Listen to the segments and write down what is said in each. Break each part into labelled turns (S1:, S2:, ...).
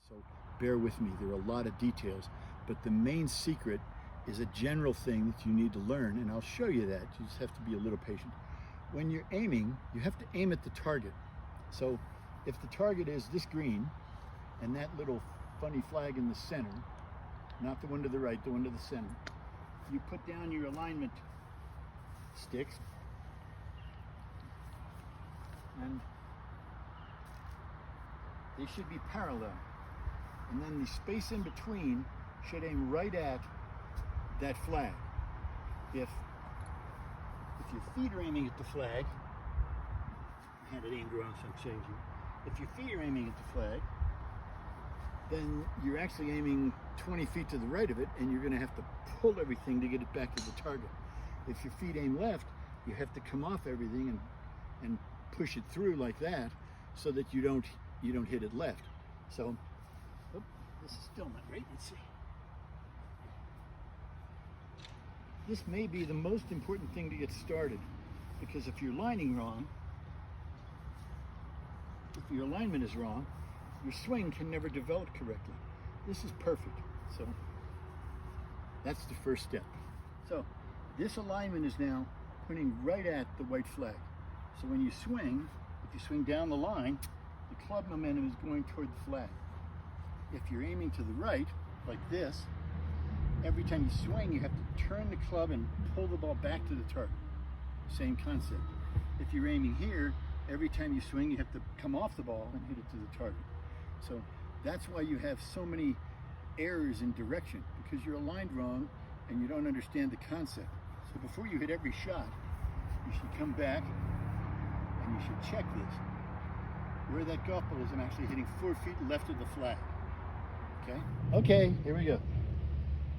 S1: So bear with me, there are a lot of details, but the main secret is a general thing that you need to learn, and I'll show you that. You just have to be a little patient. When you're aiming, you have to aim at the target. So if the target is this green and that little funny flag in the center, not the one to the right, the one to the center, you put down your alignment sticks and they should be parallel. And then the space in between should aim right at that flag. If your feet are aiming at the flag, I had it aimed wrong, so I'm changing. If your feet are aiming at the flag, then you're actually aiming 20 feet to the right of it, and you're going to have to pull everything to get it back to the target. If your feet aim left, you have to come off everything and push it through like that, so that you don't hit it left. So, this is still not right. Let's see. This may be the most important thing to get started, because if you're lining wrong, if your alignment is wrong, your swing can never develop correctly. This is perfect. So that's the first step. So this alignment is now pointing right at the white flag. So when you swing, if you swing down the line, the club momentum is going toward the flag. If you're aiming to the right, like this, every time you swing, you have to turn the club and pull the ball back to the target. Same concept. If you're aiming here, every time you swing, you have to come off the ball and hit it to the target. So that's why you have so many errors in direction, because you're aligned wrong and you don't understand the concept. So before you hit every shot, you should come back and you should check this. Where that golf ball is, I'm actually hitting 4 feet left of the flag. Okay, here we go.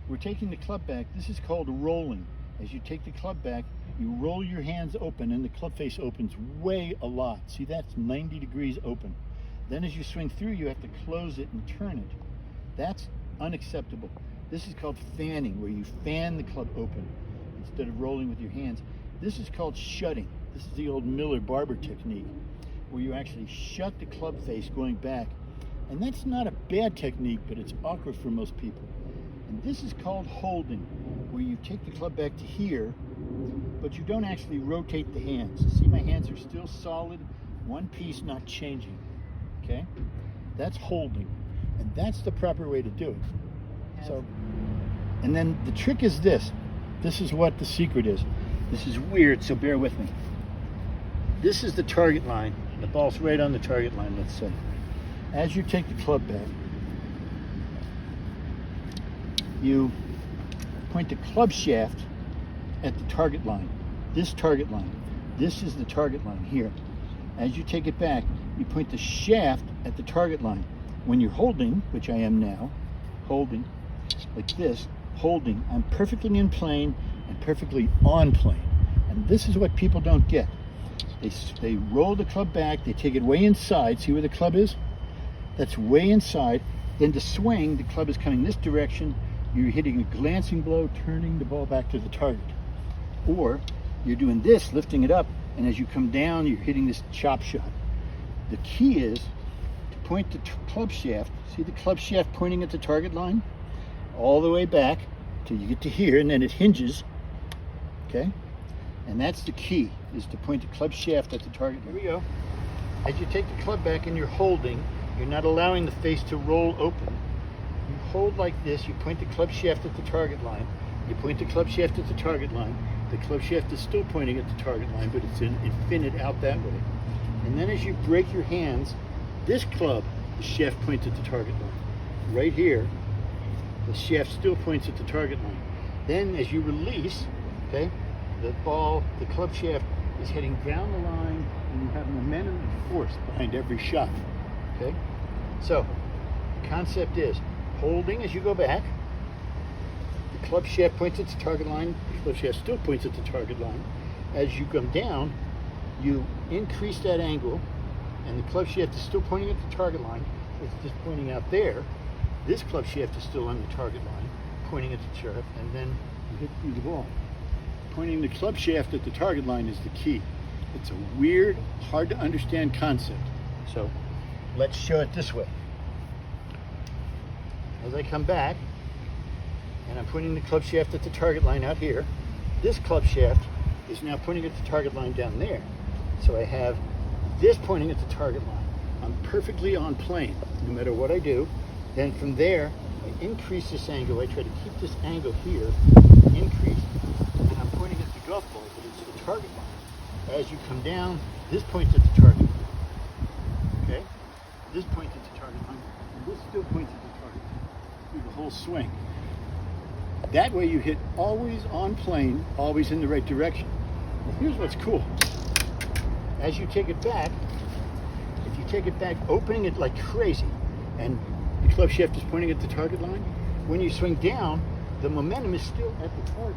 S1: We're taking the club back. This is called rolling. As you take the club back, you roll your hands open and the club face opens way a lot. See, that's 90 degrees open. Then as you swing through, you have to close it and turn it. That's unacceptable. This is called fanning, where you fan the club open instead of rolling with your hands. This is called shutting. This is the old Miller Barber technique, where you actually shut the club face going back. And that's not a bad technique, but it's awkward for most people. And this is called holding, where you take the club back to here, but you don't actually rotate the hands. See, my hands are still solid, one piece, not changing. Okay? That's holding. And that's the proper way to do it. So, and then the trick is this. This is what the secret is. This is weird, so bear with me. This is the target line. The ball's right on the target line, let's say. As you take the club back, you point the club shaft at the target line. This target line. This is the target line here. As you take it back, you point the shaft at the target line. When you're holding, which I am now, holding like this, holding, I'm perfectly in plane and perfectly on plane. And this is what people don't get. They roll the club back, they take it way inside. See where the club is? That's way inside. Then to swing, the club is coming this direction. You're hitting a glancing blow, turning the ball back to the target. Or you're doing this, lifting it up, and as you come down, you're hitting this chop shot. The key is to point the club shaft. See the club shaft pointing at the target line? All the way back till you get to here, and then it hinges. Okay? And that's the key, is to point the club shaft at the target line. Here we go. As you take the club back and you're holding, you're not allowing the face to roll open. You hold like this, you point the club shaft at the target line, you point the club shaft at the target line, the club shaft is still pointing at the target line, but it's infinite out that way. And then as you break your hands, this club, the shaft points at the target line. Right here, the shaft still points at the target line. Then as you release, okay, the ball, the club shaft is heading down the line, and you have momentum and force behind every shot. Okay? So, the concept is holding as you go back, the club shaft points at the target line, the club shaft still points at the target line. As you come down, you increase that angle, and the club shaft is still pointing at the target line. It's just pointing out there. This club shaft is still on the target line, pointing at the shaft, and then you hit through the ball. Pointing the club shaft at the target line is the key. It's a weird, hard to understand concept. So let's show it this way. as I come back, and I'm pointing the club shaft at the target line out here, this club shaft is now pointing at the target line down there. So I have this pointing at the target line. I'm perfectly on plane, no matter what I do. Then from there, I increase this angle. I try to keep this angle here increased, and I'm pointing at the golf ball, but it's the target line. As you come down, this points at the target line. Okay? This points at the target line, and this still points at the target line through the whole swing. That way you hit always on plane, always in the right direction. Well, here's what's cool. As you take it back, if you take it back, opening it like crazy, and the club shaft is pointing at the target line, when you swing down, the momentum is still at the target.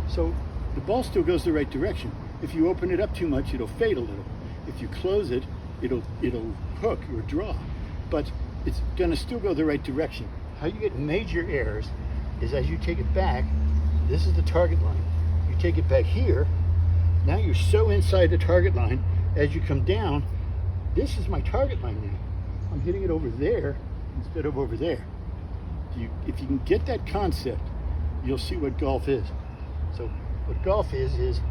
S1: So the ball still goes the right direction. If you open it up too much, it'll fade a little. If you close it, it'll hook or draw. But it's gonna still go the right direction. How you get major errors is as you take it back, this is the target line. You take it back here, now you're so inside the target line, as you come down, this is my target line now. I'm hitting it over there instead of over there. If you can get that concept, you'll see what golf is. So what golf is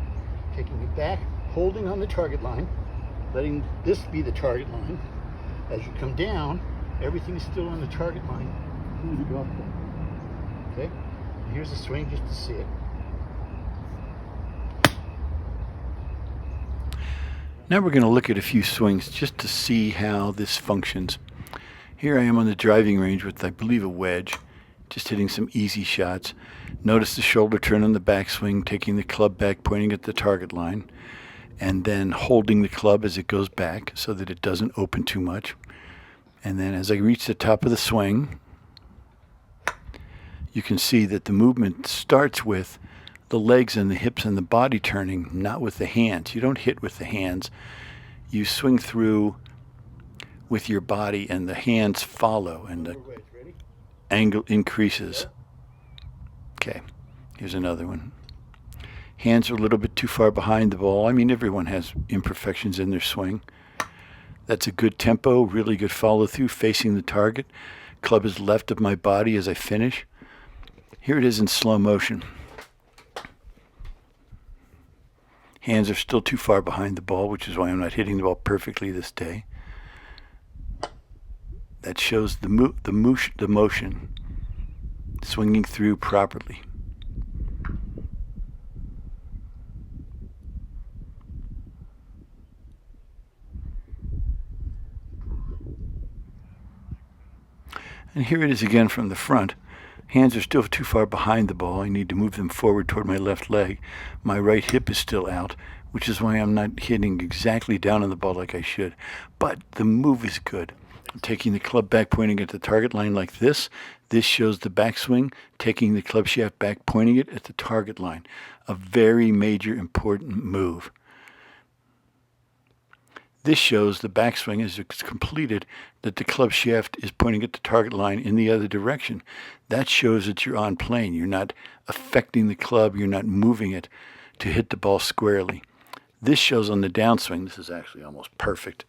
S1: taking it back, holding on the target line, letting this be the target line. As you come down, everything is still on the target line through the golf ball. Okay? And here's the swing just to see it. Now we're going to look at a few swings just to see how this functions. Here I am on the driving range with, I believe, a wedge, just hitting some easy shots. Notice the shoulder turn on the backswing, taking the club back, pointing at the target line, and then holding the club as it goes back so that it doesn't open too much. And then as I reach the top of the swing, you can see that the movement starts with the legs and the hips and the body turning, not with the hands. You don't hit with the hands. You swing through with your body and the hands follow and the angle increases. Okay, here's another one. Hands are a little bit too far behind the ball. I mean, everyone has imperfections in their swing. That's a good tempo, really good follow through, facing the target. Club is left of my body as I finish. Here it is in slow motion. Hands are still too far behind the ball, which is why I'm not hitting the ball perfectly this day. That shows the motion, swinging through properly. And here it is again from the front. Hands are still too far behind the ball. I need to move them forward toward my left leg. My right hip is still out, which is why I'm not hitting exactly down on the ball like I should. But the move is good. I'm taking the club back, pointing at the target line like this. This shows the backswing, taking the club shaft back, pointing it at the target line. A very major, important move. This shows the backswing as it's completed, that the club shaft is pointing at the target line in the other direction. That shows that you're on plane. You're not affecting the club. You're not moving it to hit the ball squarely. This shows on the downswing. This is actually almost perfect.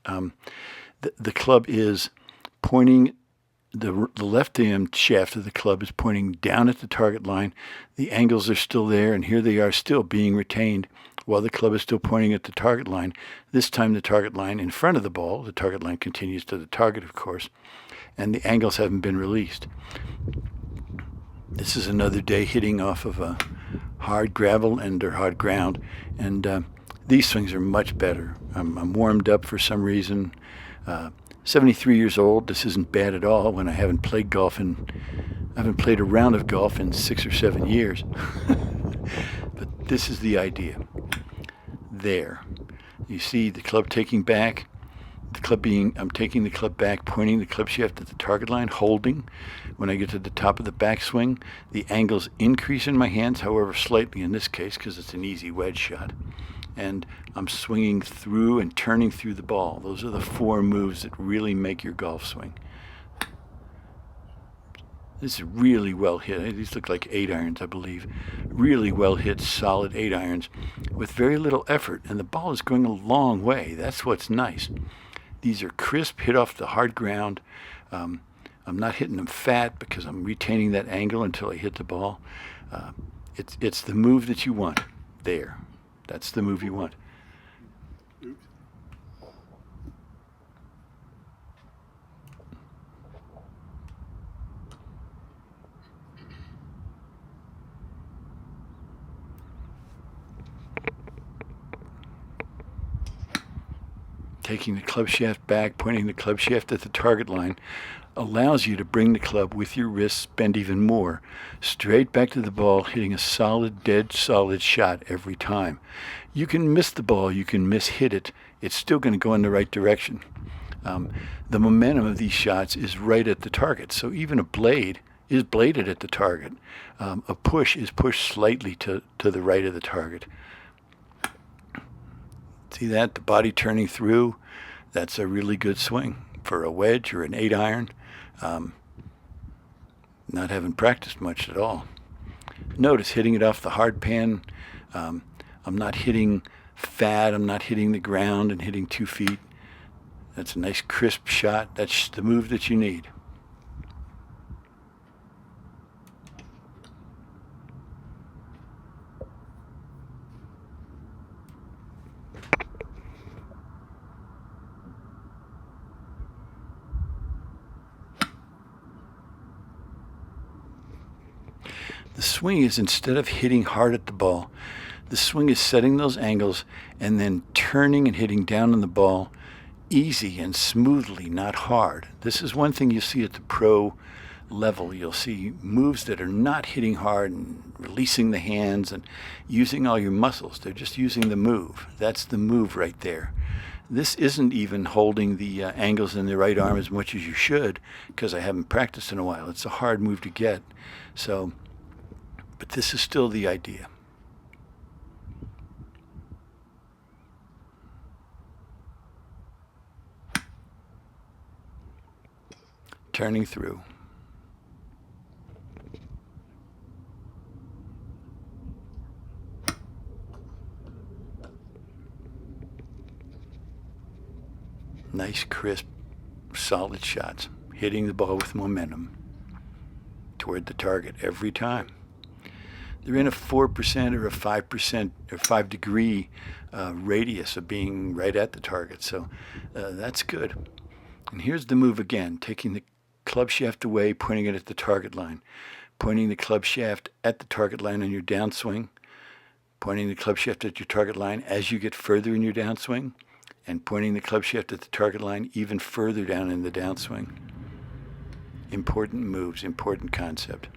S1: The club is pointing, the left hand shaft of the club is pointing down at the target line. The angles are still there, and here they are still being retained while the club is still pointing at the target line. This time the target line in front of the ball. The target line continues to the target, of course, and the angles haven't been released. This is another day hitting off of a hard gravel or hard ground, and these swings are much better. I'm warmed up for some reason. 73 years old. This isn't bad at all when I haven't played a round of golf in 6 or 7 years. But this is the idea. There. You see the club taking back, I'm taking the club back, pointing the club shaft at the target line, holding. When I get to the top of the backswing, the angles increase in my hands, however slightly in this case, because it's an easy wedge shot. And I'm swinging through and turning through the ball. Those are the 4 moves that really make your golf swing. This is really well hit. These look like 8 irons, I believe. Really well hit, solid 8 irons with very little effort. And the ball is going a long way. That's what's nice. These are crisp, hit off the hard ground. I'm not hitting them fat because I'm retaining that angle until I hit the ball. It's the move that you want there. That's the move you want. Taking the club shaft back, pointing the club shaft at the target line, allows you to bring the club with your wrists bent even more, straight back to the ball, hitting a solid, dead solid shot every time. You can miss the ball, you can miss-hit it, it's still going to go in the right direction. The momentum of these shots is right at the target, so even a blade is bladed at the target. A push is pushed slightly to the right of the target. See that? The body turning through. That's a really good swing for a wedge or an 8-iron. Not having practiced much at all. Notice hitting it off the hard pan. I'm not hitting fat. I'm not hitting the ground and hitting 2 feet. That's a nice crisp shot. That's the move that you need. The swing is, instead of hitting hard at the ball, the swing is setting those angles and then turning and hitting down on the ball easy and smoothly, not hard. This is one thing you see at the pro level. You'll see moves that are not hitting hard and releasing the hands and using all your muscles. They're just using the move. That's the move right there. This isn't even holding the angles in the right arm as much as you should, because I haven't practiced in a while. It's a hard move to get. But this is still the idea. Turning through. Nice, crisp, solid shots. Hitting the ball with momentum toward the target every time. They're in a 4% or a 5% or 5-degree radius of being right at the target. So that's good. And here's the move again, taking the club shaft away, pointing it at the target line. Pointing the club shaft at the target line on your downswing. Pointing the club shaft at your target line as you get further in your downswing. And pointing the club shaft at the target line even further down in the downswing. Important moves, important concept.